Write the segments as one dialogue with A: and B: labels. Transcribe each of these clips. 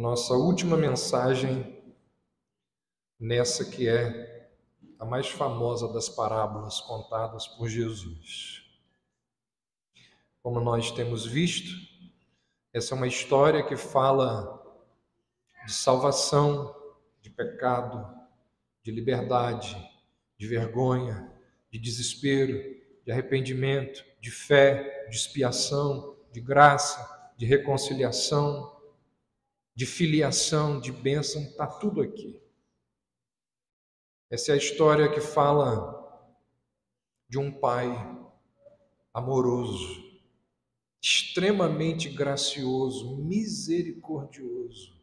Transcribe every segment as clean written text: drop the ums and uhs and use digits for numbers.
A: nossa última mensagem nessa que é a mais famosa das parábolas contadas por Jesus. Como nós temos visto, essa é uma história que fala de salvação, de pecado, de liberdade, de vergonha, de desespero, de arrependimento, de fé, de expiação, de graça, de reconciliação, de filiação, de bênção, está tudo aqui. Essa é a história que fala de um pai amoroso, extremamente gracioso, misericordioso.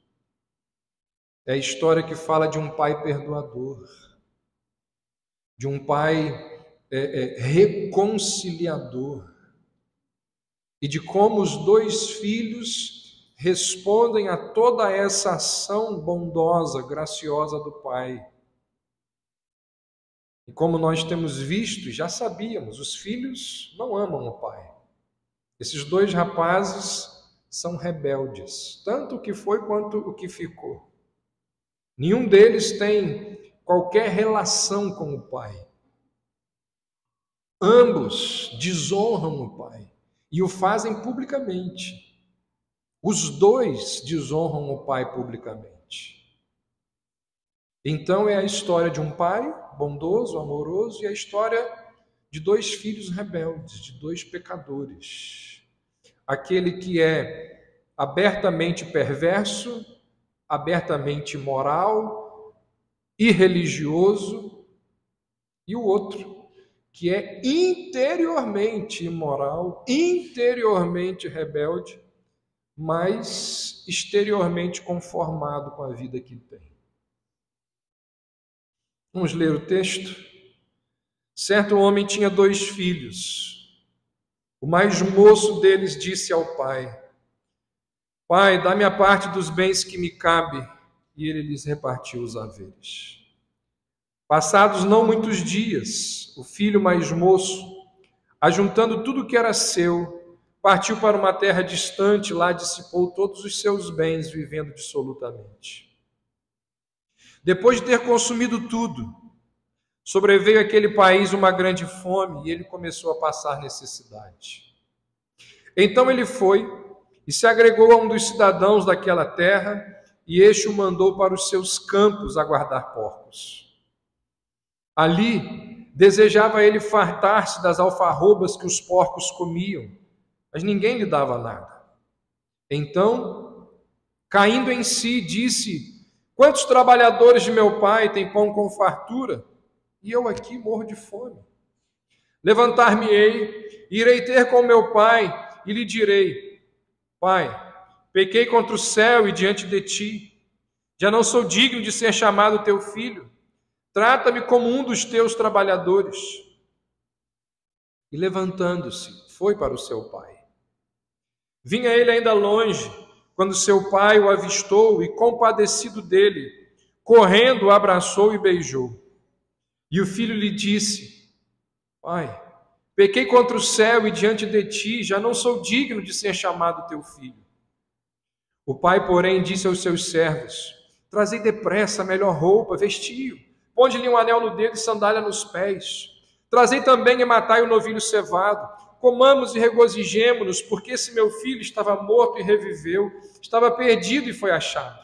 A: É a história que fala de um pai perdoador, de um pai reconciliador, e de como os dois filhos respondem a toda essa ação bondosa, graciosa do pai. E como nós temos visto, já sabíamos, os filhos não amam o pai. Esses dois rapazes são rebeldes, tanto o que foi quanto o que ficou. Nenhum deles tem qualquer relação com o pai. Ambos desonram o pai e o fazem publicamente. Os dois desonram o pai publicamente. Então é a história de um pai bondoso, amoroso, e a história de dois filhos rebeldes, de dois pecadores. Aquele que é abertamente perverso, abertamente imoral, irreligioso, e o outro, que é interiormente imoral, interiormente rebelde, mas exteriormente conformado com a vida que tem. Vamos ler o texto? Certo homem tinha 2 filhos. O mais moço deles disse ao pai: Pai, dá-me a parte dos bens que me cabe. E ele lhes repartiu os haveres. Passados não muitos dias, o filho mais moço, ajuntando tudo o que era seu, partiu para uma terra distante, lá dissipou todos os seus bens, vivendo dissolutamente. Depois de ter consumido tudo, sobreveio àquele país uma grande fome e ele começou a passar necessidade. Então ele foi e se agregou a um dos cidadãos daquela terra, e este o mandou para os seus campos a guardar porcos. Ali desejava ele fartar-se das alfarrobas que os porcos comiam, mas ninguém lhe dava nada. Então, caindo em si, disse: Quantos trabalhadores de meu pai têm pão com fartura, e eu aqui morro de fome? Levantar-me-ei, irei ter com meu pai, e lhe direi: Pai, pequei contra o céu e diante de ti, já não sou digno de ser chamado teu filho, trata-me como um dos teus trabalhadores. E levantando-se, foi para o seu pai. Vinha ele ainda longe, quando seu pai o avistou e, compadecido dele, correndo, o abraçou e beijou. E o filho lhe disse: Pai, pequei contra o céu e diante de ti, já não sou digno de ser chamado teu filho. O pai, porém, disse aos seus servos: Trazei depressa a melhor roupa, vestiu, ponde-lhe um anel no dedo e sandália nos pés. Trazei também e matai o novilho cevado. Comamos e regozijemo-nos, porque esse meu filho estava morto e reviveu, estava perdido e foi achado.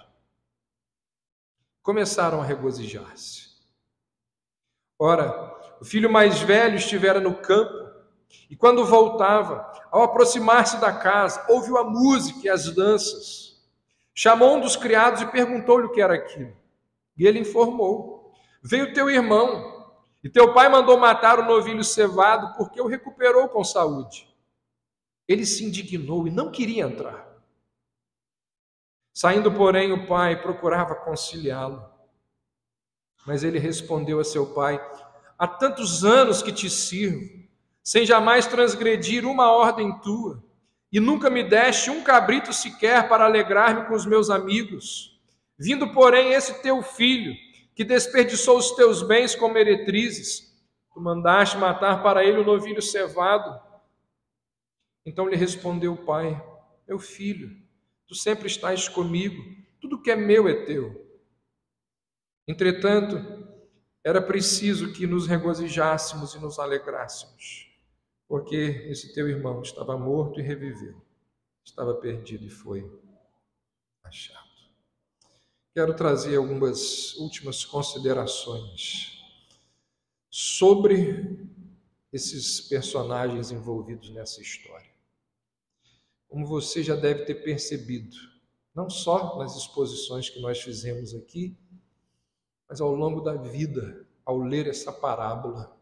A: Começaram a regozijar-se. Ora, o filho mais velho estivera no campo, e quando voltava, ao aproximar-se da casa, ouviu a música e as danças. Chamou um dos criados e perguntou-lhe o que era aquilo. E ele informou: Veio teu irmão, e teu pai mandou matar o novilho cevado, porque o recuperou com saúde. Ele se indignou e não queria entrar. Saindo, porém, o pai procurava conciliá-lo. Mas ele respondeu a seu pai: Há tantos anos que te sirvo, sem jamais transgredir uma ordem tua, e nunca me deste um cabrito sequer para alegrar-me com os meus amigos. Vindo, porém, esse teu filho, que desperdiçou os teus bens como meretrizes, tu mandaste matar para ele o novilho cevado. Então lhe respondeu o pai: Meu filho, tu sempre estás comigo, Tudo que é meu é teu. Entretanto, era preciso que nos regozijássemos e nos alegrássemos, porque esse teu irmão estava morto e reviveu, estava perdido e foi achado. Quero trazer algumas últimas considerações sobre esses personagens envolvidos nessa história. Como você já deve ter percebido, não só nas exposições que nós fizemos aqui, mas ao longo da vida, ao ler essa parábola,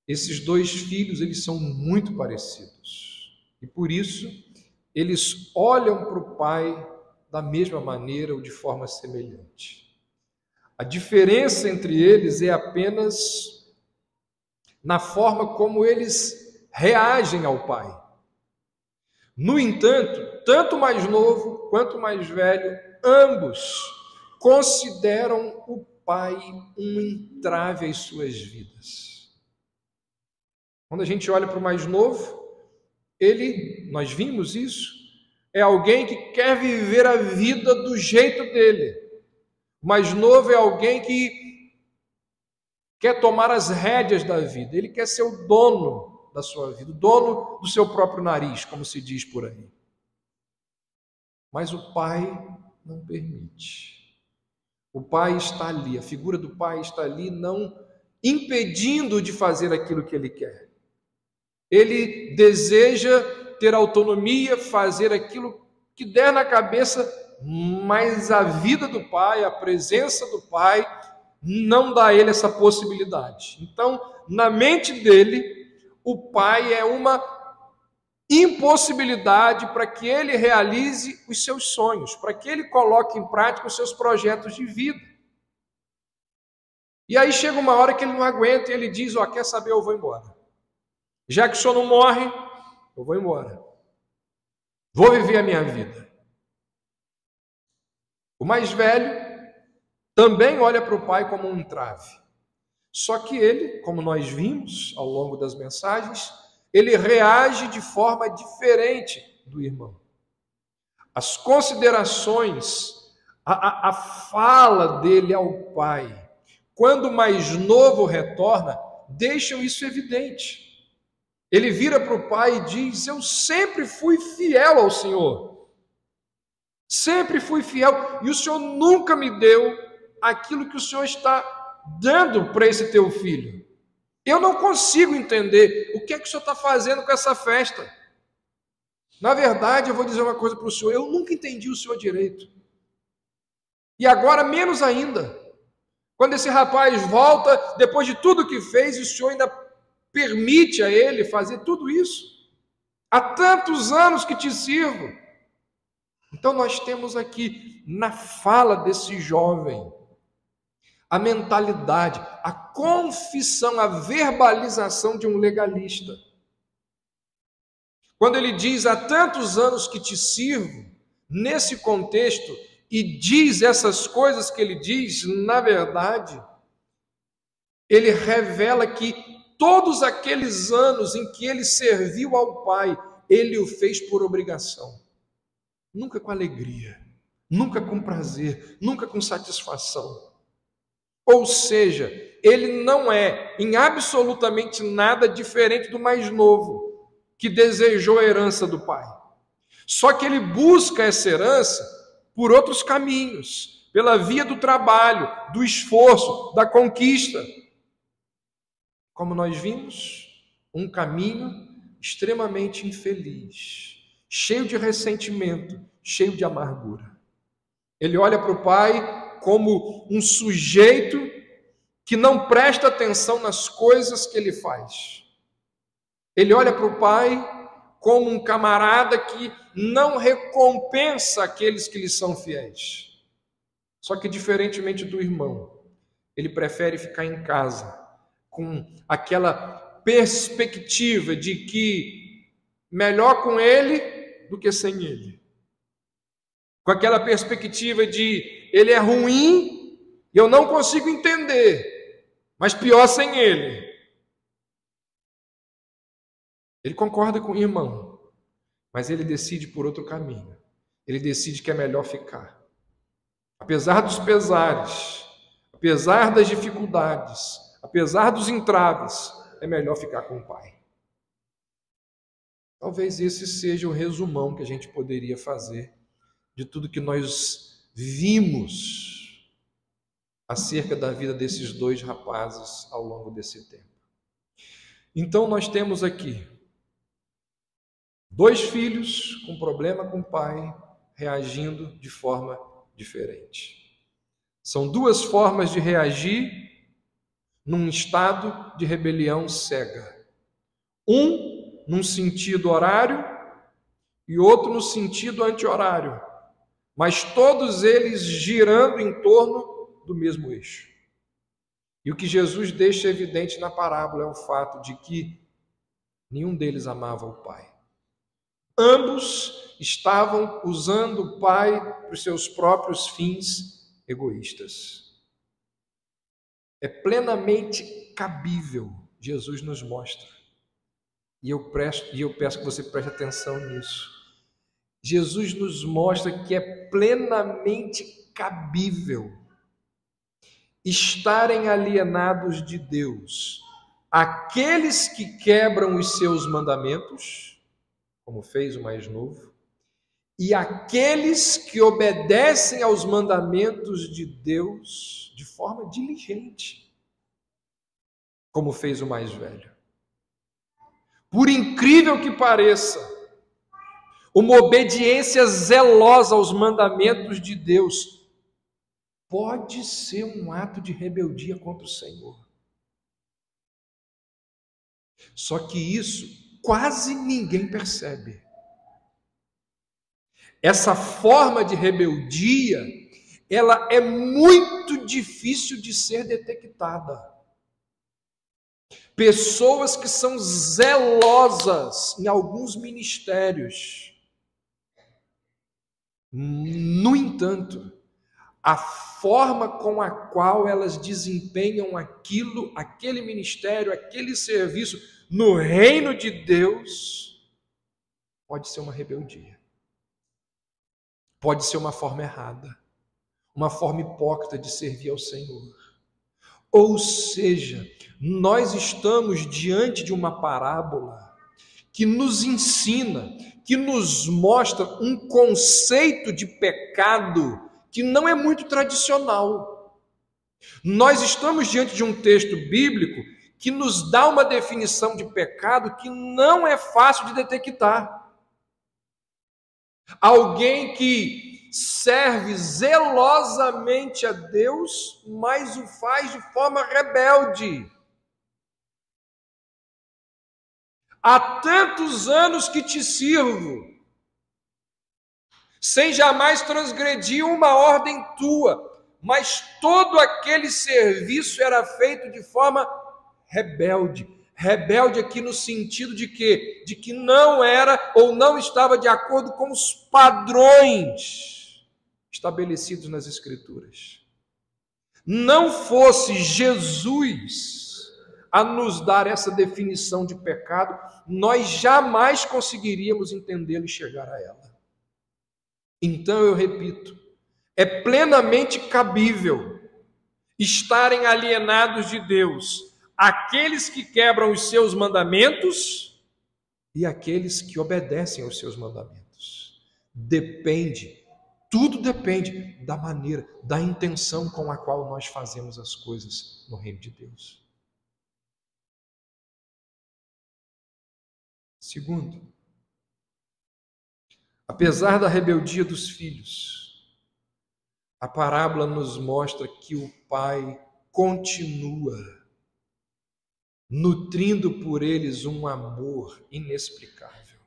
A: esses dois filhos, eles são muito parecidos. E por isso, eles olham para o pai da mesma maneira ou de forma semelhante. A diferença entre eles é apenas na forma como eles reagem ao pai. No entanto, tanto mais novo quanto mais velho, ambos consideram o pai um entrave às suas vidas. Quando a gente olha para o mais novo, nós vimos isso, é alguém que quer viver a vida do jeito dele. O mais novo é alguém que quer tomar as rédeas da vida, ele quer ser o dono da sua vida, o dono do seu próprio nariz, como se diz por aí. Mas o pai não permite. O pai está ali, a figura do pai está ali, não impedindo de fazer aquilo que ele quer. Ele deseja ter autonomia, fazer aquilo que der na cabeça, mas a vida do pai, a presença do pai, não dá a ele essa possibilidade. Então, na mente dele, o pai é uma impossibilidade para que ele realize os seus sonhos, para que ele coloque em prática os seus projetos de vida. E aí chega uma hora que ele não aguenta e ele diz, quer saber, eu vou embora. Já que o senhor não morre, eu vou embora. Vou viver a minha vida. O mais velho também olha para o pai como um entrave. Só que ele, como nós vimos ao longo das mensagens, ele reage de forma diferente do irmão. As considerações, a fala dele ao pai, quando o mais novo retorna, deixam isso evidente. Ele vira para o pai e diz, eu sempre fui fiel ao Senhor. Sempre fui fiel. E o Senhor nunca me deu aquilo que o Senhor está dando para esse teu filho. Eu não consigo entender o que é que o Senhor está fazendo com essa festa. Na verdade, eu vou dizer uma coisa para o Senhor, eu nunca entendi o Senhor direito. E agora menos ainda. Quando esse rapaz volta, depois de tudo que fez, o Senhor ainda permite a ele fazer tudo isso. Há tantos anos que te sirvo. Então nós temos aqui, na fala desse jovem, a mentalidade, a confissão, a verbalização de um legalista. Quando ele diz, há tantos anos que te sirvo, nesse contexto, e diz essas coisas que ele diz, na verdade, ele revela que todos aqueles anos em que ele serviu ao Pai, ele o fez por obrigação. Nunca com alegria, nunca com prazer, nunca com satisfação. Ou seja, ele não é em absolutamente nada diferente do mais novo, que desejou a herança do pai. Só que ele busca essa herança por outros caminhos, pela via do trabalho, do esforço, da conquista. Como nós vimos, um caminho extremamente infeliz, cheio de ressentimento, cheio de amargura. Ele olha para o pai como um sujeito que não presta atenção nas coisas que ele faz. Ele olha para o pai como um camarada que não recompensa aqueles que lhe são fiéis. Só que, diferentemente do irmão, ele prefere ficar em casa com aquela perspectiva de que melhor com ele do que sem ele. Com aquela perspectiva de ele é ruim e eu não consigo entender, mas pior sem ele. Ele concorda com o irmão, mas ele decide por outro caminho. Ele decide que é melhor ficar. apesar dos pesares, apesar das dificuldades, apesar dos entraves, é melhor ficar com o Pai. Talvez esse seja o resumão que a gente poderia fazer de tudo que nós vimos acerca da vida desses dois rapazes ao longo desse tempo. Então nós temos aqui dois filhos com problema com o pai, reagindo de forma diferente. São duas formas de reagir num estado de rebelião cega. Um num sentido horário e outro no sentido anti-horário, mas todos eles girando em torno do mesmo eixo. E o que Jesus deixa evidente na parábola é o fato de que nenhum deles amava o Pai. Ambos estavam usando o Pai para os seus próprios fins egoístas. É plenamente cabível, Jesus nos mostra. E eu peço que você preste atenção nisso. Jesus nos mostra que é plenamente cabível estarem alienados de Deus aqueles que quebram os seus mandamentos, como fez o mais novo, e aqueles que obedecem aos mandamentos de Deus de forma diligente, como fez o mais velho. Por incrível que pareça, uma obediência zelosa aos mandamentos de Deus pode ser um ato de rebeldia contra o Senhor. Só que isso quase ninguém percebe. Essa forma de rebeldia, ela é muito difícil de ser detectada. Pessoas que são zelosas em alguns ministérios. No entanto, a forma com a qual elas desempenham aquele ministério, aquele serviço no reino de Deus, pode ser uma rebeldia. Pode ser uma forma errada, uma forma hipócrita de servir ao Senhor. Ou seja, nós estamos diante de uma parábola que nos ensina, que nos mostra um conceito de pecado que não é muito tradicional. Nós estamos diante de um texto bíblico que nos dá uma definição de pecado que não é fácil de detectar. Alguém que serve zelosamente a Deus, mas o faz de forma rebelde. Há tantos anos que te sirvo, sem jamais transgredir uma ordem tua, mas todo aquele serviço era feito de forma rebelde. Rebelde aqui no sentido de quê? De que não era ou não estava de acordo com os padrões estabelecidos nas Escrituras. Não fosse Jesus a nos dar essa definição de pecado, nós jamais conseguiríamos entendê-la e chegar a ela. Então eu repito, é plenamente cabível estarem alienados de Deus aqueles que quebram os seus mandamentos e aqueles que obedecem aos seus mandamentos. Tudo depende da maneira, da intenção com a qual nós fazemos as coisas no reino de Deus. Segundo, apesar da rebeldia dos filhos, a parábola nos mostra que o pai continua nutrindo por eles um amor inexplicável.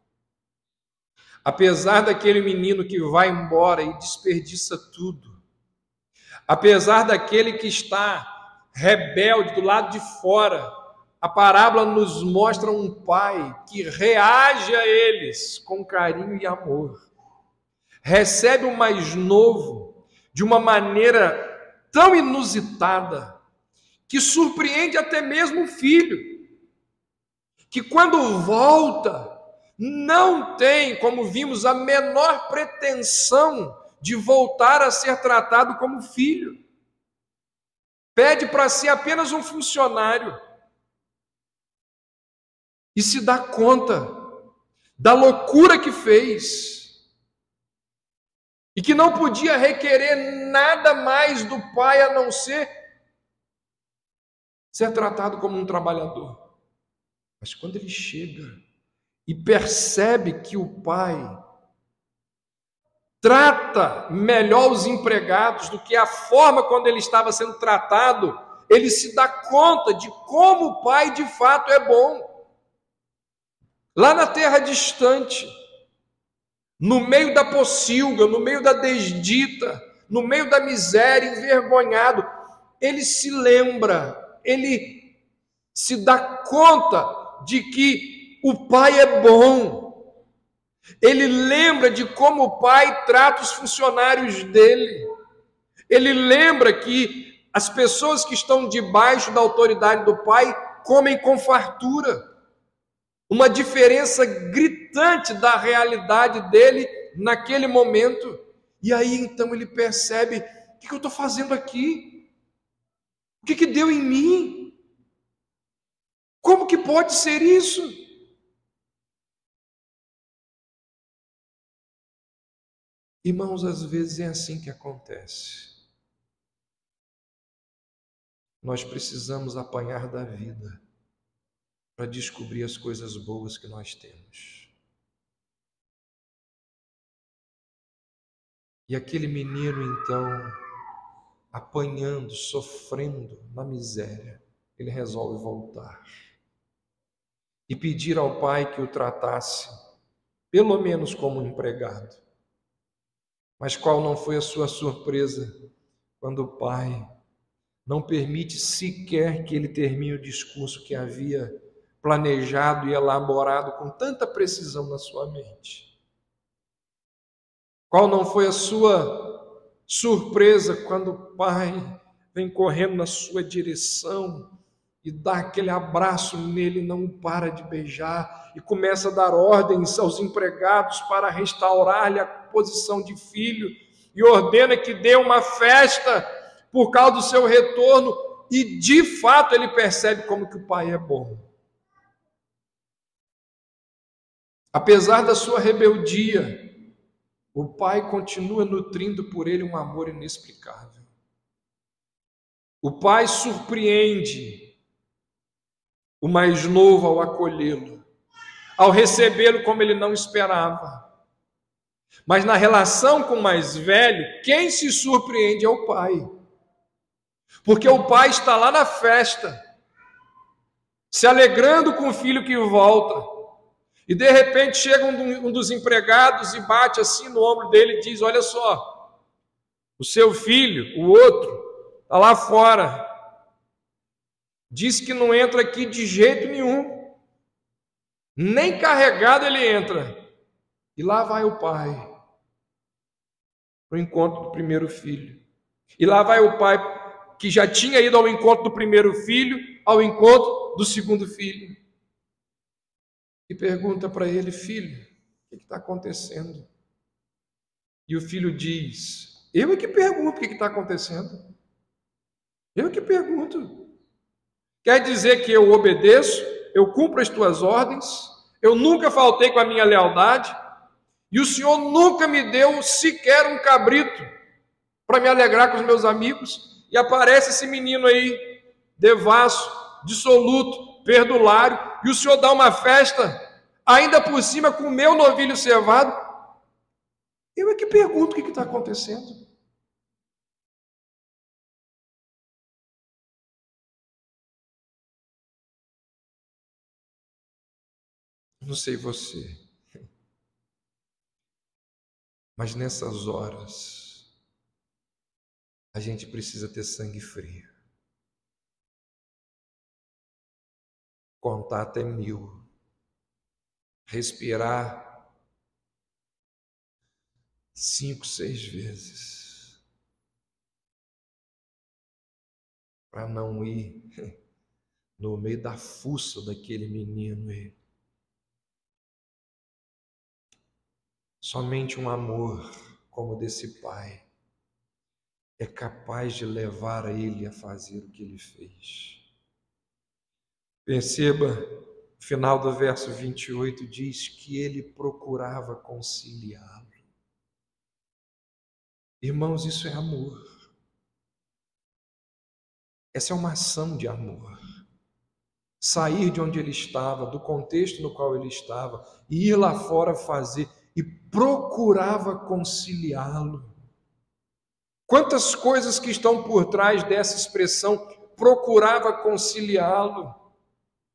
A: Apesar daquele menino que vai embora e desperdiça tudo, apesar daquele que está rebelde do lado de fora, a parábola nos mostra um pai que reage a eles com carinho e amor. Recebe o mais novo de uma maneira tão inusitada que surpreende até mesmo o filho, que quando volta não tem, como vimos, a menor pretensão de voltar a ser tratado como filho. Pede para ser apenas um funcionário. E se dá conta da loucura que fez. E que não podia requerer nada mais do pai a não ser tratado como um trabalhador. Mas quando ele chega e percebe que o pai trata melhor os empregados do que a forma quando ele estava sendo tratado, ele se dá conta de como o pai de fato é bom. Lá na terra distante, no meio da pocilga, no meio da desdita, no meio da miséria, envergonhado, ele se lembra, ele se dá conta de que o pai é bom. Ele lembra de como o pai trata os funcionários dele. Ele lembra que as pessoas que estão debaixo da autoridade do pai comem com fartura. Uma diferença gritante da realidade dele naquele momento. E aí então ele percebe: o que eu estou fazendo aqui? O que deu em mim? Como que pode ser isso? Irmãos, às vezes é assim que acontece. Nós precisamos apanhar da vida para descobrir as coisas boas que nós temos. E aquele menino, então, apanhando, sofrendo na miséria, ele resolve voltar e pedir ao pai que o tratasse, pelo menos como um empregado. Mas qual não foi a sua surpresa quando o pai não permite sequer que ele termine o discurso que havia planejado e elaborado com tanta precisão na sua mente? Qual não foi a sua surpresa quando o pai vem correndo na sua direção e dá aquele abraço nele, não o para de beijar e começa a dar ordens aos empregados para restaurar-lhe a posição de filho e ordena que dê uma festa por causa do seu retorno, e de fato ele percebe como que o pai é bom. Apesar da sua rebeldia, o pai continua nutrindo por ele um amor inexplicável. O pai surpreende o mais novo ao acolhê-lo, ao recebê-lo como ele não esperava. Mas na relação com o mais velho, quem se surpreende é o pai. Porque o pai está lá na festa, se alegrando com o filho que volta. E de repente chega um dos empregados e bate assim no ombro dele e diz: olha só, o seu filho, o outro, está lá fora. Diz que não entra aqui de jeito nenhum. Nem carregado ele entra. E lá vai o pai para o encontro do primeiro filho. E lá vai o pai que já tinha ido ao encontro do primeiro filho, ao encontro do segundo filho. E pergunta para ele: filho, o que está acontecendo? E o filho diz: eu é que pergunto o que está acontecendo. Eu é que pergunto. Quer dizer que eu obedeço, eu cumpro as tuas ordens, eu nunca faltei com a minha lealdade, e o Senhor nunca me deu sequer um cabrito para me alegrar com os meus amigos, e aparece esse menino aí, devasso, dissoluto, perdulário, e o Senhor dá uma festa, ainda por cima com o meu novilho cevado. Eu é que pergunto o que está acontecendo. Não sei você, mas nessas horas a gente precisa ter sangue frio, contar até 1000, respirar 5, 6 vezes, para não ir no meio da fuça daquele menino aí. Somente um amor como desse pai é capaz de levar a ele a fazer o que ele fez. Perceba, no final do verso 28 diz que ele procurava conciliá-lo. Irmãos, isso é amor. Essa é uma ação de amor. Sair de onde ele estava, do contexto no qual ele estava, e ir lá fora fazer, e procurava conciliá-lo. Quantas coisas que estão por trás dessa expressão, procurava conciliá-lo.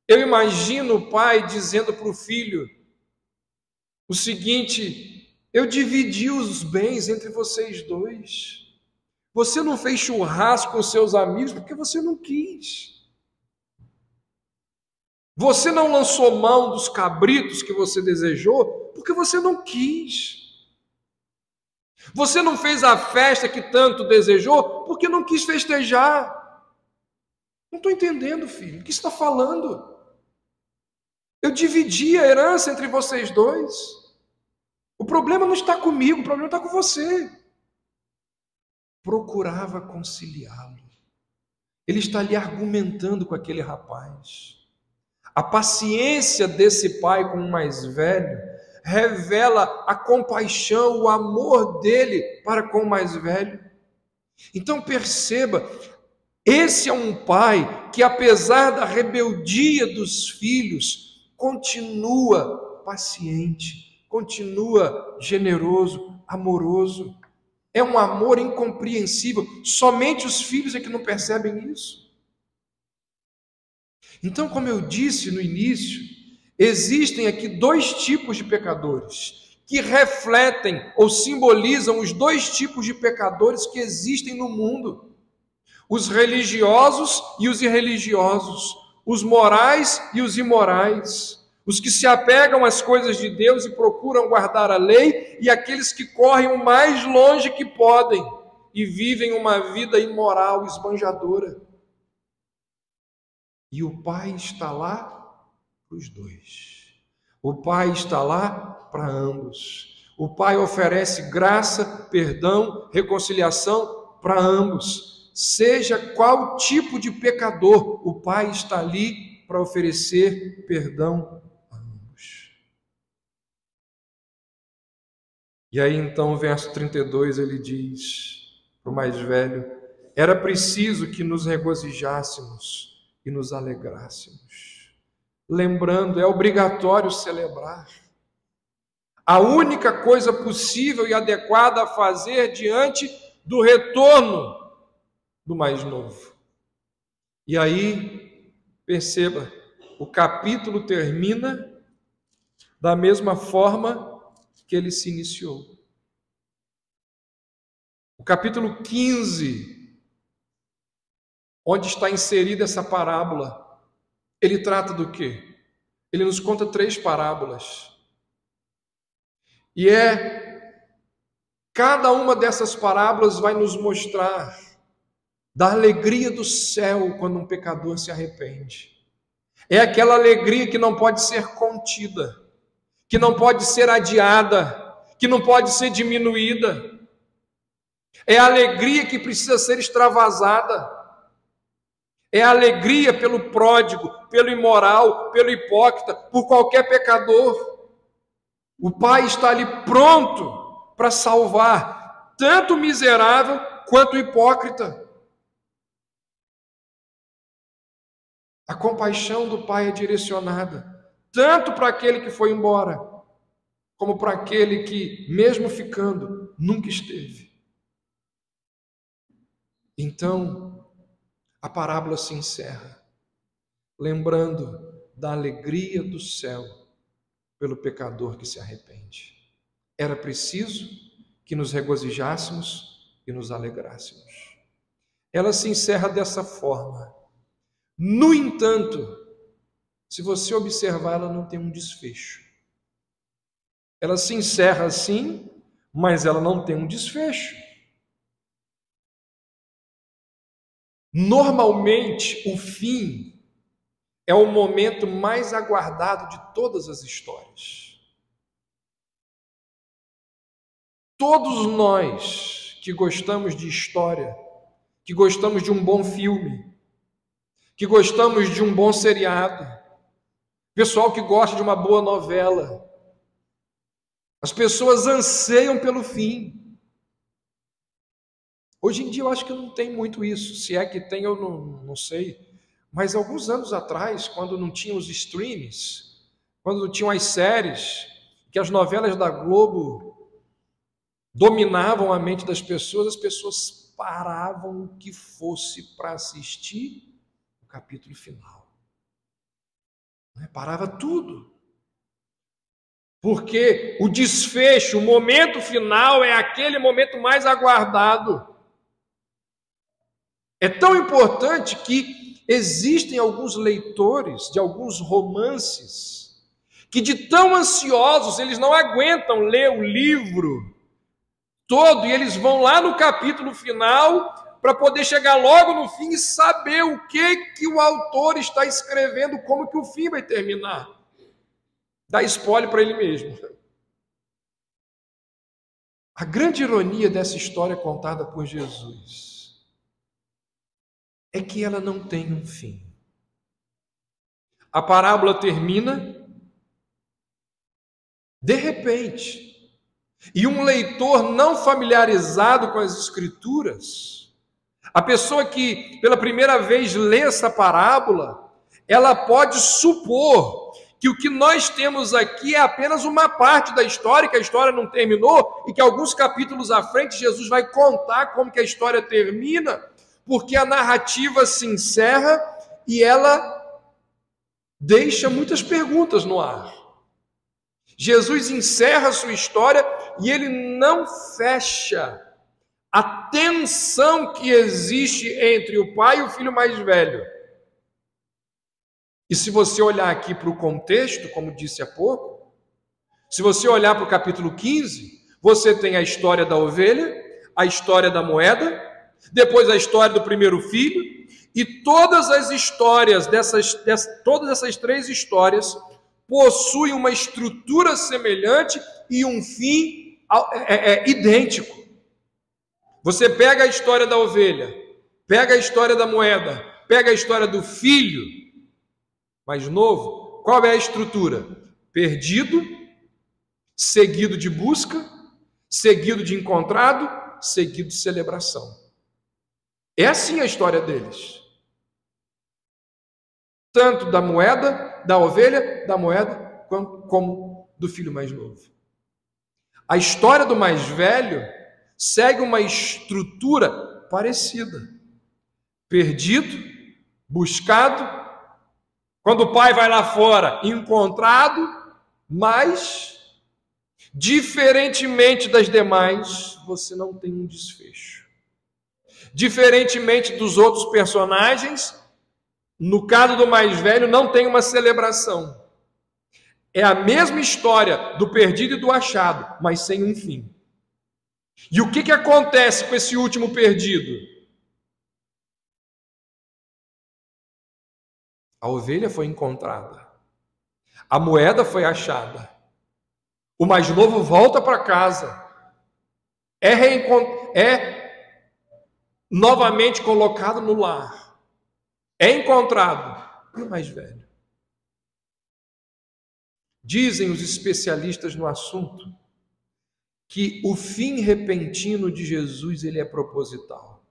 A: Eu imagino o pai dizendo para o filho o seguinte: eu dividi os bens entre vocês dois. Você não fez churrasco com seus amigos porque você não quis. Você não lançou mão dos cabritos que você desejou porque você não quis. Você não fez a festa que tanto desejou porque não quis festejar. Não estou entendendo, filho. O que você está falando? Eu dividi a herança entre vocês dois. O problema não está comigo, o problema está com você. Procurava conciliá-lo. Ele está ali argumentando com aquele rapaz. A paciência desse pai com o mais velho revela a compaixão, o amor dele para com o mais velho. Então perceba, esse é um pai que, apesar da rebeldia dos filhos, continua paciente, continua generoso, amoroso. É um amor incompreensível. Somente os filhos é que não percebem isso. Então, como eu disse no início, existem aqui dois tipos de pecadores que refletem ou simbolizam os dois tipos de pecadores que existem no mundo: os religiosos e os irreligiosos, os morais e os imorais, os que se apegam às coisas de Deus e procuram guardar a lei, e aqueles que correm o mais longe que podem e vivem uma vida imoral, esbanjadora. E o Pai está lá para os dois. O Pai está lá para ambos. O Pai oferece graça, perdão, reconciliação para ambos. Seja qual tipo de pecador, o Pai está ali para oferecer perdão a ambos. E aí então, o verso 32, ele diz para o mais velho: era preciso que nos regozijássemos e nos alegrássemos. Lembrando, é obrigatório celebrar. A única coisa possível e adequada a fazer diante do retorno do mais novo. E aí, perceba, o capítulo termina da mesma forma que ele se iniciou. O capítulo 15, onde está inserida essa parábola, ele trata do quê? Ele nos conta 3 parábolas. E cada uma dessas parábolas vai nos mostrar da alegria do céu quando um pecador se arrepende. É aquela alegria que não pode ser contida, que não pode ser adiada, que não pode ser diminuída. É a alegria que precisa ser extravasada. É a alegria pelo pródigo, pelo imoral, pelo hipócrita, por qualquer pecador. O Pai está ali pronto para salvar tanto o miserável quanto o hipócrita. A compaixão do Pai é direcionada tanto para aquele que foi embora, como para aquele que, mesmo ficando, nunca esteve. Então, a parábola se encerra, lembrando da alegria do céu pelo pecador que se arrepende. Era preciso que nos regozijássemos e nos alegrássemos. Ela se encerra dessa forma. No entanto, se você observar, ela não tem um desfecho. Ela se encerra assim, mas ela não tem um desfecho. Normalmente, o fim é o momento mais aguardado de todas as histórias. Todos nós que gostamos de história, que gostamos de um bom filme, que gostamos de um bom seriado, pessoal que gosta de uma boa novela, as pessoas anseiam pelo fim. Hoje em dia eu acho que não tem muito isso, se é que tem eu não sei, mas alguns anos atrás, quando não tinham os streams, quando não tinham as séries, que as novelas da Globo dominavam a mente das pessoas, as pessoas paravam o que fosse para assistir o capítulo final. Parava tudo. Porque o desfecho, o momento final é aquele momento mais aguardado. É tão importante que existem alguns leitores de alguns romances que de tão ansiosos eles não aguentam ler o livro todo e eles vão lá no capítulo final para poder chegar logo no fim e saber o que o autor está escrevendo, como que o fim vai terminar. Dá spoiler para ele mesmo. A grande ironia dessa história contada por Jesus é que ela não tem um fim. A parábola termina de repente. E um leitor não familiarizado com as Escrituras, a pessoa que pela primeira vez lê essa parábola, ela pode supor que o que nós temos aqui é apenas uma parte da história, que a história não terminou, e que alguns capítulos à frente Jesus vai contar como que a história termina, porque a narrativa se encerra e ela deixa muitas perguntas no ar. Jesus encerra a sua história e ele não fecha a tensão que existe entre o pai e o filho mais velho. E se você olhar aqui para o contexto, como disse há pouco, se você olhar para o capítulo 15, você tem a história da ovelha, a história da moeda, depois a história do primeiro filho, e todas as histórias todas essas três histórias possuem uma estrutura semelhante e um fim idêntico. Você pega a história da ovelha, pega a história da moeda, pega a história do filho mais novo, qual é a estrutura? Perdido, seguido de busca, seguido de encontrado, seguido de celebração. É assim a história deles. Tanto da moeda, da ovelha, da moeda, como do filho mais novo. A história do mais velho segue uma estrutura parecida. Perdido, buscado, quando o pai vai lá fora, encontrado, mas, diferentemente das demais, você não tem um desfecho. Diferentemente dos outros personagens, no caso do mais velho, não tem uma celebração. É a mesma história do perdido e do achado, mas sem um fim. E o que acontece com esse último perdido? A ovelha foi encontrada. A moeda foi achada. O mais novo volta para casa. É novamente colocado no lar. É encontrado. E o mais velho? Dizem os especialistas no assunto que o fim repentino de Jesus ele é proposital.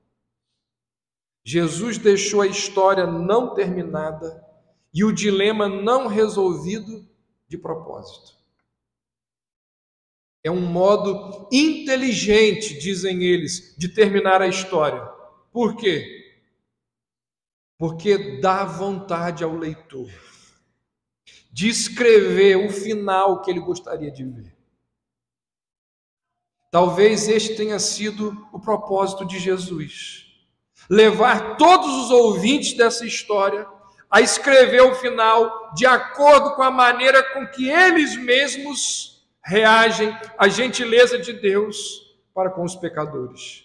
A: Jesus deixou a história não terminada e o dilema não resolvido de propósito. É um modo inteligente, dizem eles, de terminar a história. Por quê? Porque dá vontade ao leitor de escrever o final que ele gostaria de ver. Talvez este tenha sido o propósito de Jesus. Levar todos os ouvintes dessa história a escrever o final de acordo com a maneira com que eles mesmos reagem à gentileza de Deus para com os pecadores.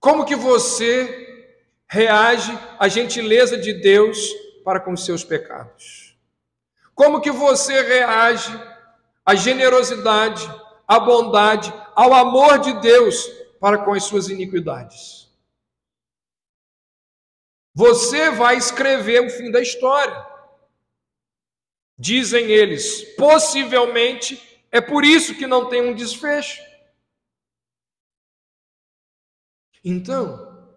A: Como que você reage à gentileza de Deus para com os seus pecados? Como que você reage à generosidade, à bondade, ao amor de Deus para com as suas iniquidades. Você vai escrever o fim da história. Dizem eles, possivelmente é por isso que não tem um desfecho. Então,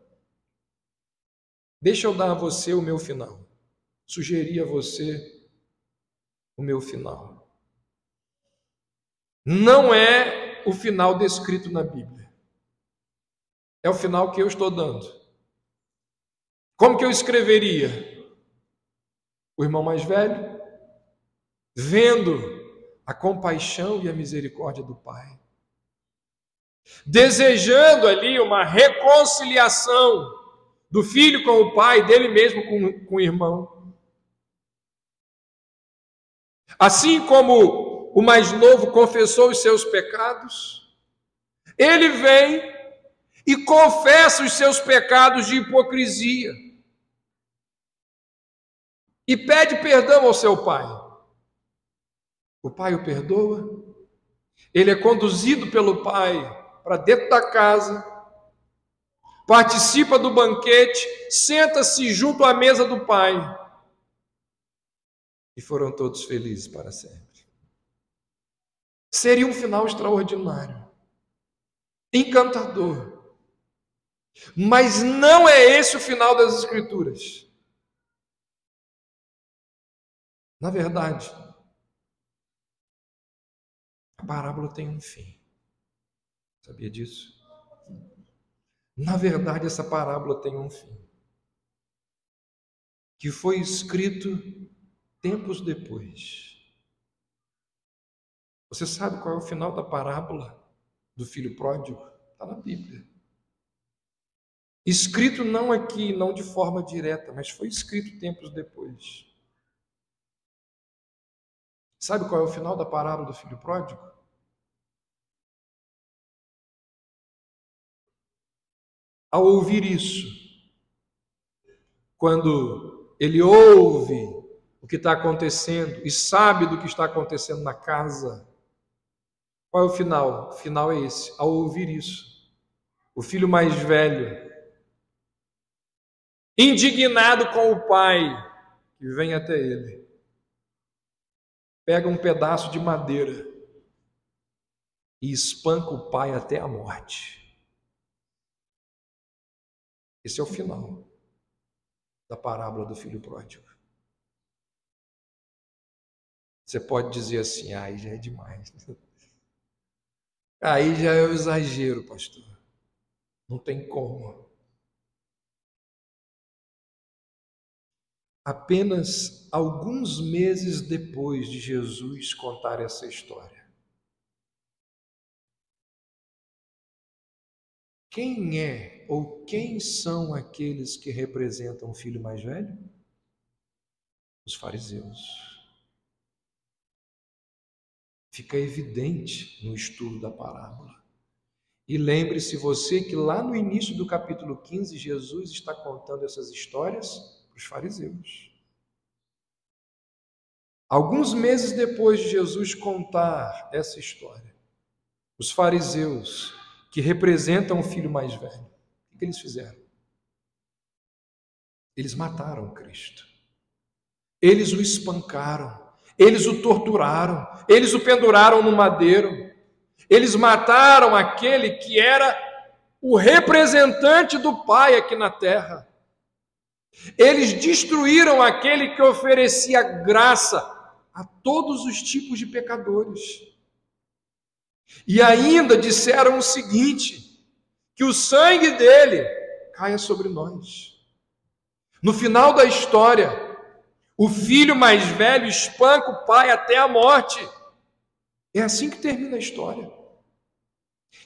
A: deixa eu dar a você o meu final. Sugerir a você o meu final. Não é o final descrito na Bíblia. É o final que eu estou dando. Como que eu escreveria? O irmão mais velho, vendo a compaixão e a misericórdia do pai, desejando ali uma reconciliação do filho com o pai, dele mesmo com o irmão. Assim como o mais novo confessou os seus pecados, ele vem e confessa os seus pecados de hipocrisia e pede perdão ao seu pai. O pai o perdoa, ele é conduzido pelo pai para dentro da casa, participa do banquete, senta-se junto à mesa do pai e foram todos felizes para sempre. Seria um final extraordinário, encantador, mas não é esse o final das Escrituras. Na verdade, a parábola tem um fim. Sabia disso? Na verdade, essa parábola tem um fim, que foi escrito tempos depois. Você sabe qual é o final da parábola do filho pródigo? Está na Bíblia. Escrito não aqui, não de forma direta, mas foi escrito tempos depois. Sabe qual é o final da parábola do filho pródigo? Ao ouvir isso, quando ele ouve o que está acontecendo e sabe do que está acontecendo na casa, qual é o final? O final é esse. Ao ouvir isso, o filho mais velho, indignado com o pai que vem até ele, pega um pedaço de madeira e espanca o pai até a morte. Esse é o final da parábola do filho pródigo. Você pode dizer assim, aí já é demais. Aí já é o exagero, pastor. Não tem como. Apenas alguns meses depois de Jesus contar essa história, quem é ou quem são aqueles que representam o filho mais velho? Os fariseus. Fica evidente no estudo da parábola. E lembre-se você que lá no início do capítulo 15, Jesus está contando essas histórias para os fariseus. Alguns meses depois de Jesus contar essa história, os fariseus, que representam o filho mais velho, o que eles fizeram? Eles mataram Cristo. Eles o espancaram, eles o torturaram, eles o penduraram no madeiro. Eles mataram aquele que era o representante do Pai aqui na terra. Eles destruíram aquele que oferecia graça a todos os tipos de pecadores. E ainda disseram o seguinte, que o sangue dele caia sobre nós. No final da história, o filho mais velho espanca o pai até a morte. É assim que termina a história.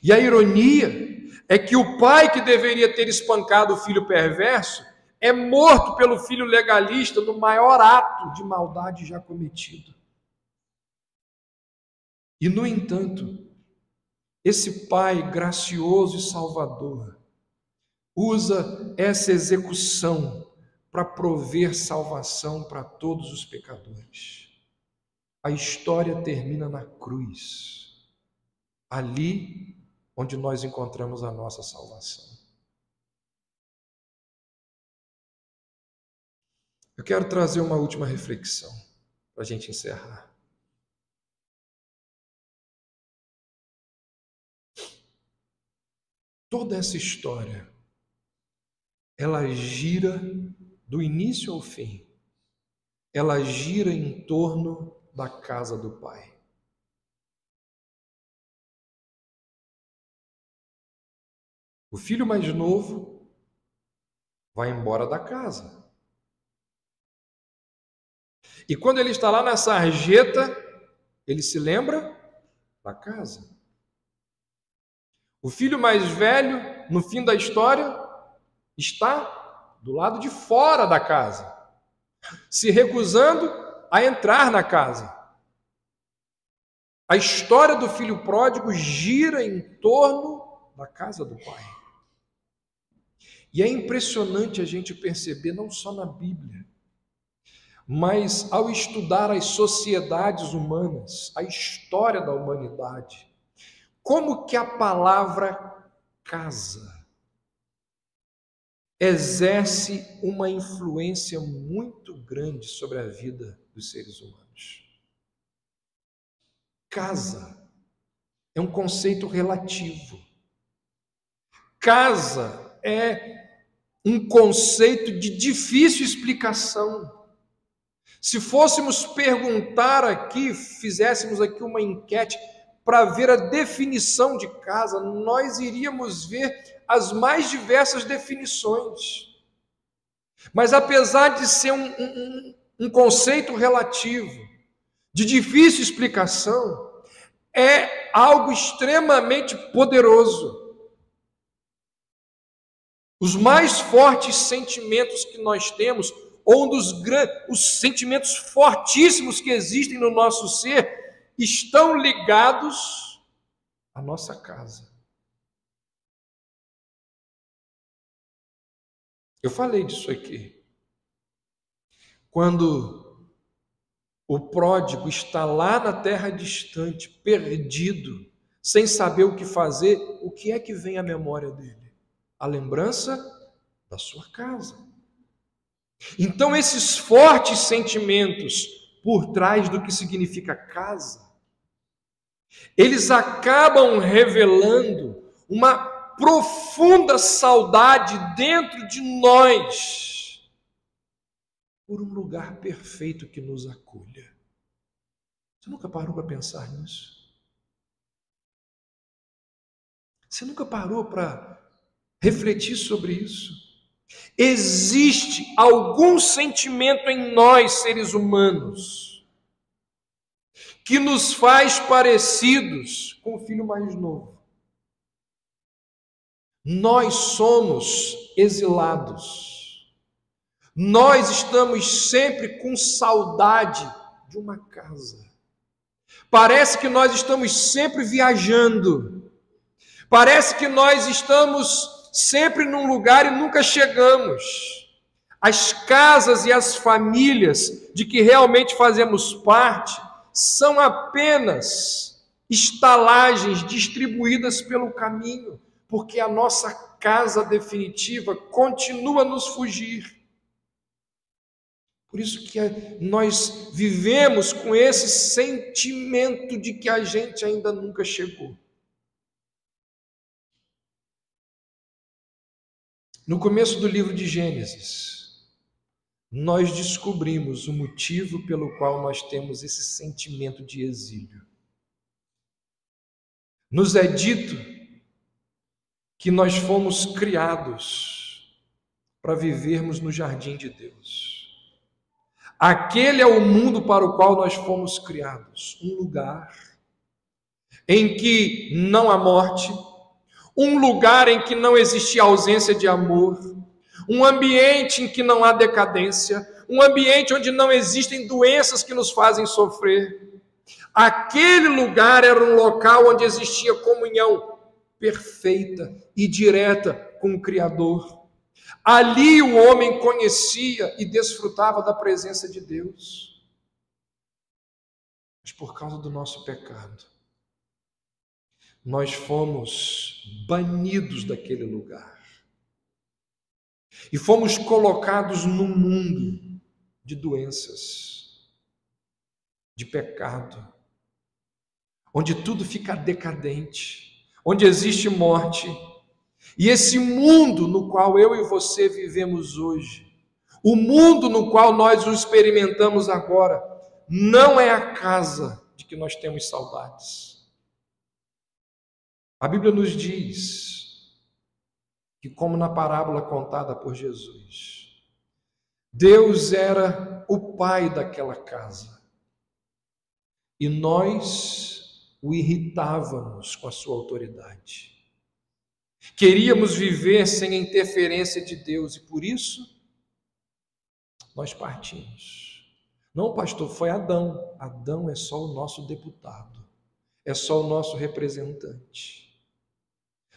A: E a ironia é que o pai que deveria ter espancado o filho perverso é morto pelo filho legalista no maior ato de maldade já cometido. E, no entanto, esse pai gracioso e salvador usa essa execução para prover salvação para todos os pecadores. a história termina na cruz, ali onde nós encontramos a nossa salvação. Eu quero trazer uma última reflexão para a gente encerrar. Toda essa história, ela gira do início ao fim. Ela gira em torno da casa do Pai. O filho mais novo vai embora da casa. E quando ele está lá na sarjeta, ele se lembra da casa. O filho mais velho, no fim da história, está do lado de fora da casa, se recusando a entrar na casa. A história do filho pródigo gira em torno da casa do Pai. E é impressionante a gente perceber, não só na Bíblia, mas ao estudar as sociedades humanas, a história da humanidade, como que a palavra casa exerce uma influência muito grande sobre a vida dos seres humanos. Casa é um conceito relativo. Casa é um conceito de difícil explicação. Se fôssemos perguntar aqui, fizéssemos aqui uma enquete para ver a definição de casa, nós iríamos ver as mais diversas definições. Mas apesar de ser um conceito relativo, de difícil explicação, é algo extremamente poderoso. Os mais fortes sentimentos que nós temos, ou os sentimentos fortíssimos que existem no nosso ser, estão ligados à nossa casa. Eu falei disso aqui. Quando o pródigo está lá na terra distante, perdido, sem saber o que fazer, o que é que vem à memória dele? A lembrança da sua casa. Então, esses fortes sentimentos por trás do que significa casa, eles acabam revelando uma profunda saudade dentro de nós por um lugar perfeito que nos acolha. Você nunca parou para pensar nisso? Você nunca parou para refletir sobre isso? Existe algum sentimento em nós, seres humanos, que nos faz parecidos com o filho mais novo. Nós somos exilados. Nós estamos sempre com saudade de uma casa. Parece que nós estamos sempre viajando. Parece que nós estamos sempre num lugar e nunca chegamos. As casas e as famílias de que realmente fazemos parte são apenas estalagens distribuídas pelo caminho, porque a nossa casa definitiva continua a nos fugir. Por isso que nós vivemos com esse sentimento de que a gente ainda nunca chegou. No começo do livro de Gênesis, nós descobrimos o motivo pelo qual nós temos esse sentimento de exílio. Nos é dito que nós fomos criados para vivermos no jardim de Deus. Aquele é o mundo para o qual nós fomos criados, um lugar em que não há morte, um lugar em que não existe ausência de amor, um ambiente em que não há decadência, um ambiente onde não existem doenças que nos fazem sofrer. Aquele lugar era um local onde existia comunhão perfeita e direta com o Criador. Ali o homem conhecia e desfrutava da presença de Deus. Mas por causa do nosso pecado, nós fomos banidos daquele lugar. E fomos colocados num mundo de doenças, de pecado, onde tudo fica decadente, onde existe morte. E esse mundo no qual eu e você vivemos hoje, o mundo no qual nós o experimentamos agora, não é a casa de que nós temos saudades. A Bíblia nos diz que, como na parábola contada por Jesus, Deus era o pai daquela casa e nós o irritávamos com a sua autoridade. Queríamos viver sem a interferência de Deus e por isso nós partimos. Não, pastor, foi Adão. Adão é só o nosso deputado, é só o nosso representante.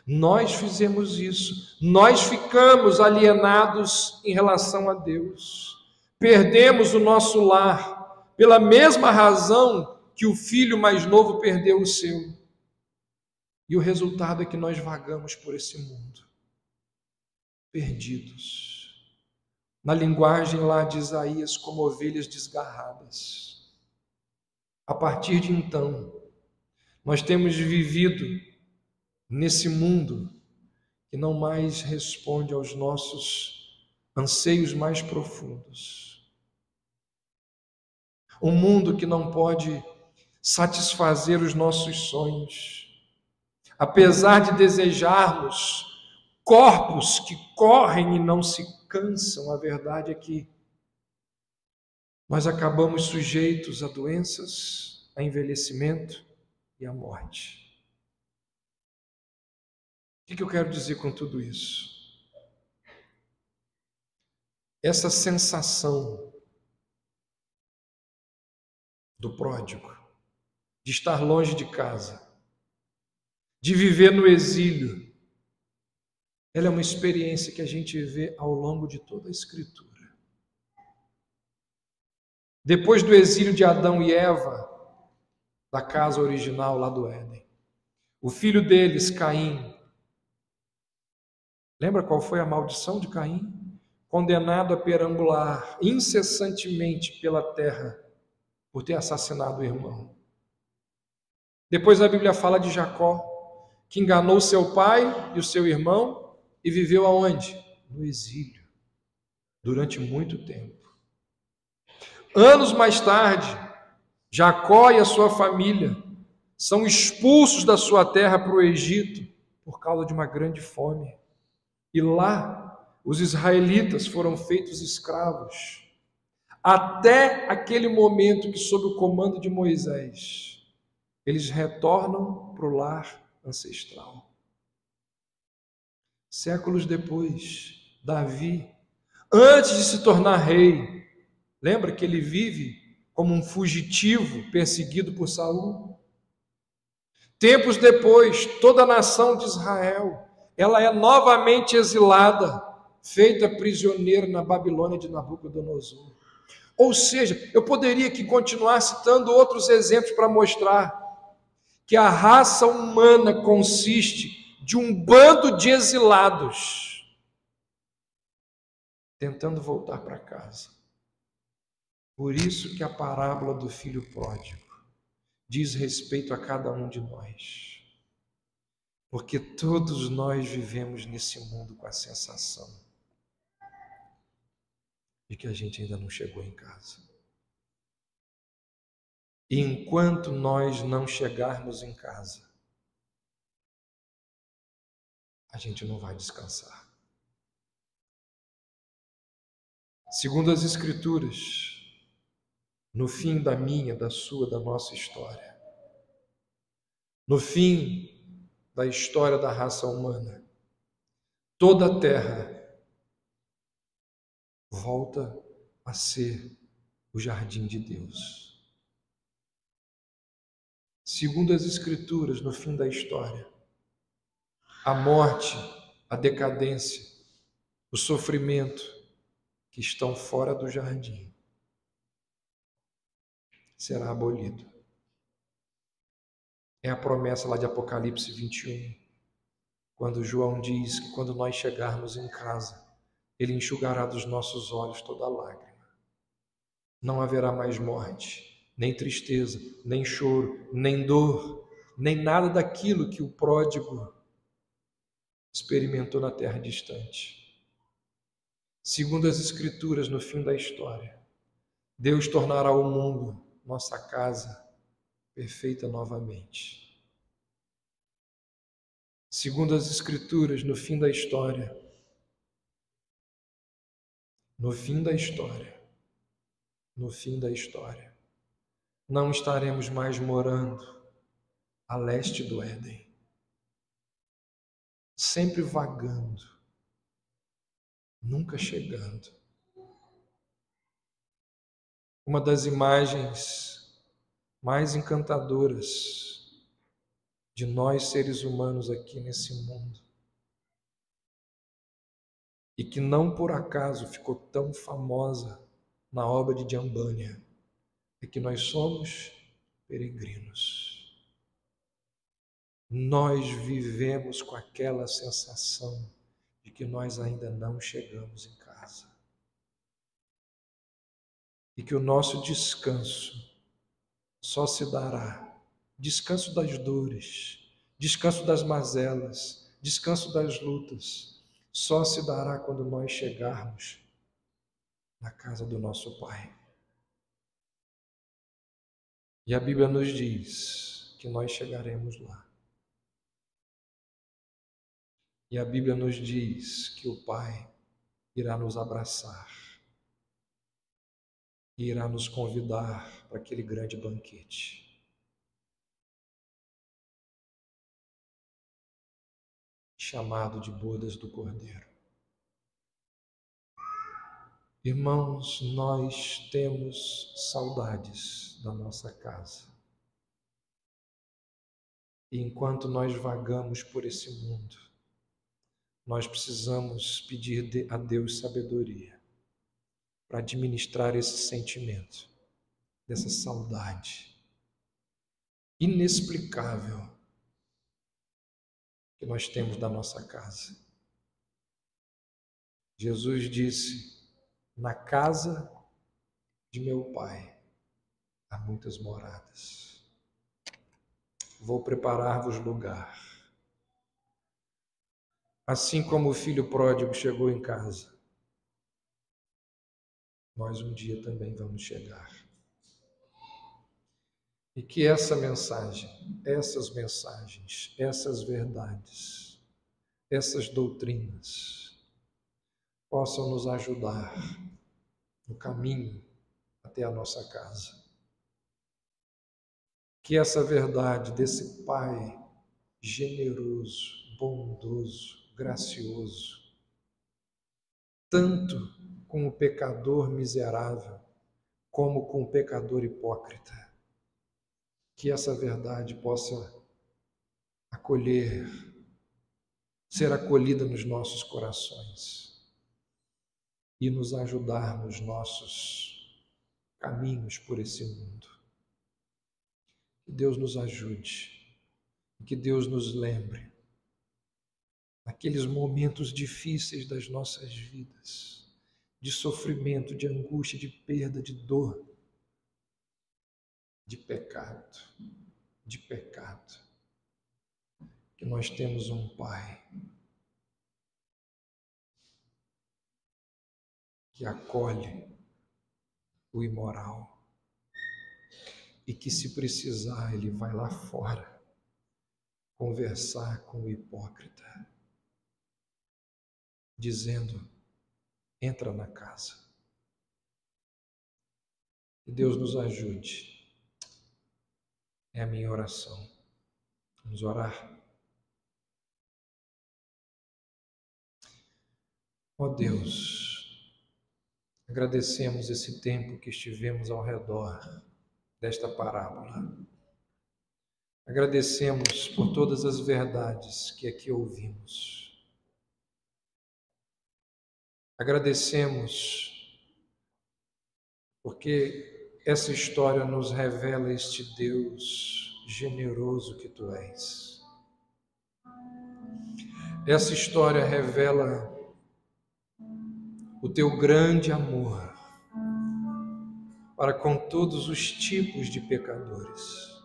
A: Nós fizemos isso, nós ficamos alienados em relação a Deus, perdemos o nosso lar, pela mesma razão que o filho mais novo perdeu o seu. E o resultado é que nós vagamos por esse mundo, perdidos. Na linguagem lá de Isaías, como ovelhas desgarradas. A partir de então, nós temos vivido nesse mundo que não mais responde aos nossos anseios mais profundos. Um mundo que não pode satisfazer os nossos sonhos. Apesar de desejarmos corpos que correm e não se cansam, a verdade é que nós acabamos sujeitos a doenças, a envelhecimento e à morte. O que eu quero dizer com tudo isso? Essa sensação do pródigo, de estar longe de casa, de viver no exílio, ela é uma experiência que a gente vê ao longo de toda a Escritura. Depois do exílio de Adão e Eva, da casa original lá do Éden, o filho deles, Caim, lembra qual foi a maldição de Caim? Condenado a perambular incessantemente pela terra por ter assassinado o irmão. Depois a Bíblia fala de Jacó, que enganou seu pai e o seu irmão e viveu aonde? No exílio, durante muito tempo. Anos mais tarde, Jacó e a sua família são expulsos da sua terra para o Egito por causa de uma grande fome. E lá, os israelitas foram feitos escravos, até aquele momento que, sob o comando de Moisés, eles retornam para o lar ancestral. Séculos depois, Davi, antes de se tornar rei, lembra que ele vive como um fugitivo perseguido por Saul? Tempos depois, toda a nação de Israel, ela é novamente exilada, feita prisioneira na Babilônia de Nabucodonosor. Ou seja, eu poderia aqui continuar citando outros exemplos para mostrar que a raça humana consiste de um bando de exilados tentando voltar para casa. Por isso que a parábola do filho pródigo diz respeito a cada um de nós. Porque todos nós vivemos nesse mundo com a sensação de que a gente ainda não chegou em casa. E enquanto nós não chegarmos em casa, a gente não vai descansar. Segundo as Escrituras, no fim da minha, da sua, da nossa história, no fim da história da raça humana, toda a terra volta a ser o jardim de Deus. Segundo as Escrituras, no fim da história, a morte, a decadência, o sofrimento que estão fora do jardim será abolido. É a promessa lá de Apocalipse 21, quando João diz que quando nós chegarmos em casa, Ele enxugará dos nossos olhos toda lágrima. Não haverá mais morte, nem tristeza, nem choro, nem dor, nem nada daquilo que o pródigo experimentou na terra distante. Segundo as Escrituras, no fim da história, Deus tornará o mundo, nossa casa, perfeita novamente. Segundo as Escrituras, no fim da história, não estaremos mais morando a leste do Éden, sempre vagando, nunca chegando. Uma das imagens mais encantadoras de nós seres humanos aqui nesse mundo, e que não por acaso ficou tão famosa na obra de Jambânia, é que nós somos peregrinos. Nós vivemos com aquela sensação de que nós ainda não chegamos em casa. E que o nosso descanso só se dará, descanso das dores, descanso das mazelas, descanso das lutas, só se dará quando nós chegarmos na casa do nosso Pai. E a Bíblia nos diz que nós chegaremos lá. E a Bíblia nos diz que o Pai irá nos abraçar e irá nos convidar para aquele grande banquete. Chamado de bodas do Cordeiro. Irmãos, nós temos saudades da nossa casa. E enquanto nós vagamos por esse mundo, nós precisamos pedir a Deus sabedoria para administrar esse sentimento, dessa saudade inexplicável que nós temos da nossa casa. Jesus disse: na casa de meu Pai há muitas moradas. Vou preparar-vos lugar. Assim como o filho pródigo chegou em casa, nós um dia também vamos chegar. E que essa mensagem, essas mensagens, essas verdades, essas doutrinas possam nos ajudar no caminho até a nossa casa. Que essa verdade desse Pai generoso, bondoso, gracioso, tanto com o pecador miserável, como com o pecador hipócrita, que essa verdade possa ser acolhida nos nossos corações e nos ajudar nos nossos caminhos por esse mundo. Que Deus nos ajude, que Deus nos lembre naqueles momentos difíceis das nossas vidas, de sofrimento, de angústia, de perda, de dor, de pecado, que nós temos um Pai que acolhe o imoral e que, se precisar, Ele vai lá fora conversar com o hipócrita, dizendo: entra na casa. Que Deus nos ajude. É a minha oração. Vamos orar? Ó Deus, agradecemos esse tempo que estivemos ao redor desta parábola. Agradecemos por todas as verdades que aqui ouvimos. Agradecemos porque essa história nos revela este Deus generoso que tu és. Essa história revela o teu grande amor para com todos os tipos de pecadores.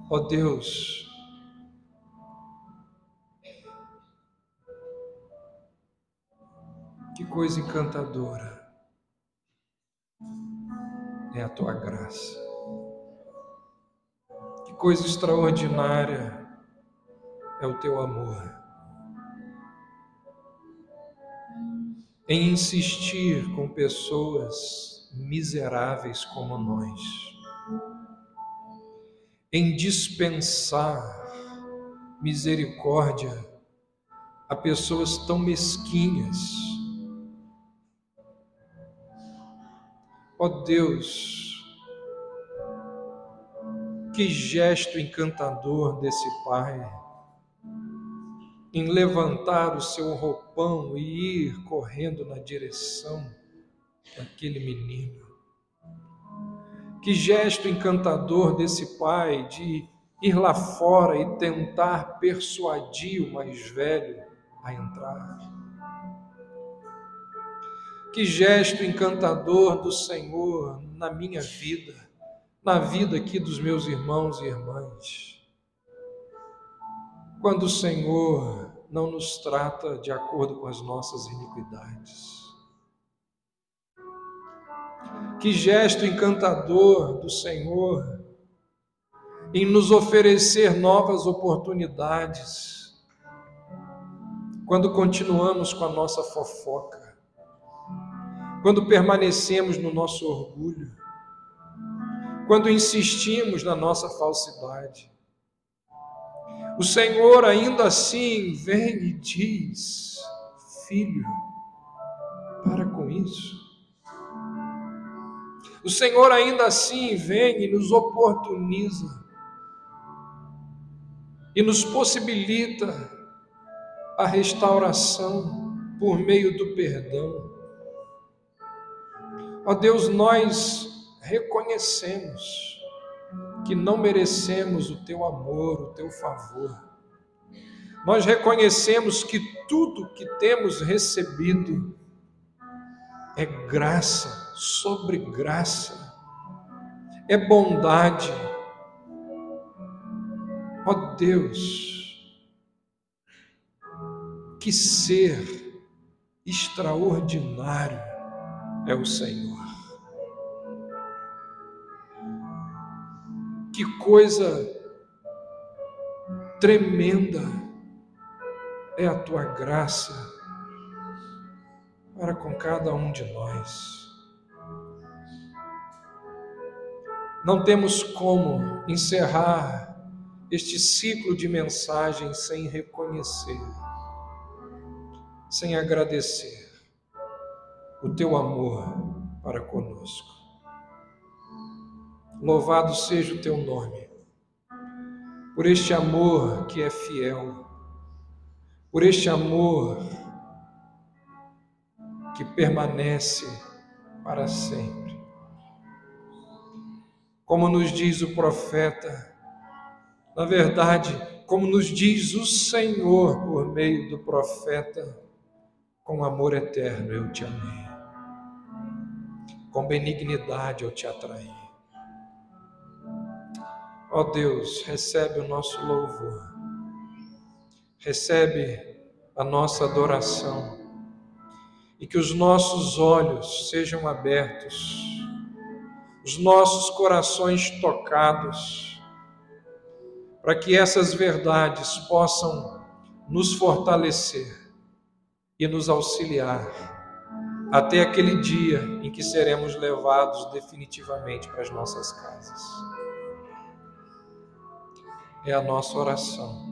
A: Ó Deus, que coisa encantadora é a tua graça. Que coisa extraordinária é o teu amor. Em insistir com pessoas miseráveis como nós, em dispensar misericórdia a pessoas tão mesquinhas. Ó Deus, que gesto encantador desse Pai em levantar o seu roupão e ir correndo na direção daquele menino. Que gesto encantador desse pai de ir lá fora e tentar persuadir o mais velho a entrar. Que gesto encantador do Senhor na minha vida, na vida aqui dos meus irmãos e irmãs. Quando o Senhor não nos trata de acordo com as nossas iniquidades. Que gesto encantador do Senhor em nos oferecer novas oportunidades, quando continuamos com a nossa fofoca, quando permanecemos no nosso orgulho, quando insistimos na nossa falsidade. O Senhor ainda assim vem e diz: filho, para com isso. O Senhor ainda assim vem e nos oportuniza e nos possibilita a restauração por meio do perdão. Ó Deus, nós reconhecemos que não merecemos o teu amor, o teu favor. Nós reconhecemos que tudo que temos recebido é graça sobre graça, é bondade. Ó Deus, que ser extraordinário é o Senhor. Que coisa tremenda é a tua graça para com cada um de nós. Não temos como encerrar este ciclo de mensagens sem reconhecer, sem agradecer o teu amor para conosco. Louvado seja o teu nome, por este amor que é fiel, por este amor que permanece para sempre. Como nos diz o profeta, na verdade, como nos diz o Senhor por meio do profeta, com amor eterno eu te amei, com benignidade eu te atraí. Ó Deus, recebe o nosso louvor, recebe a nossa adoração, e que os nossos olhos sejam abertos, os nossos corações tocados, para que essas verdades possam nos fortalecer e nos auxiliar até aquele dia em que seremos levados definitivamente para as nossas casas. É a nossa oração,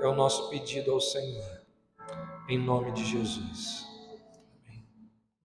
A: é o nosso pedido ao Senhor, em nome de Jesus.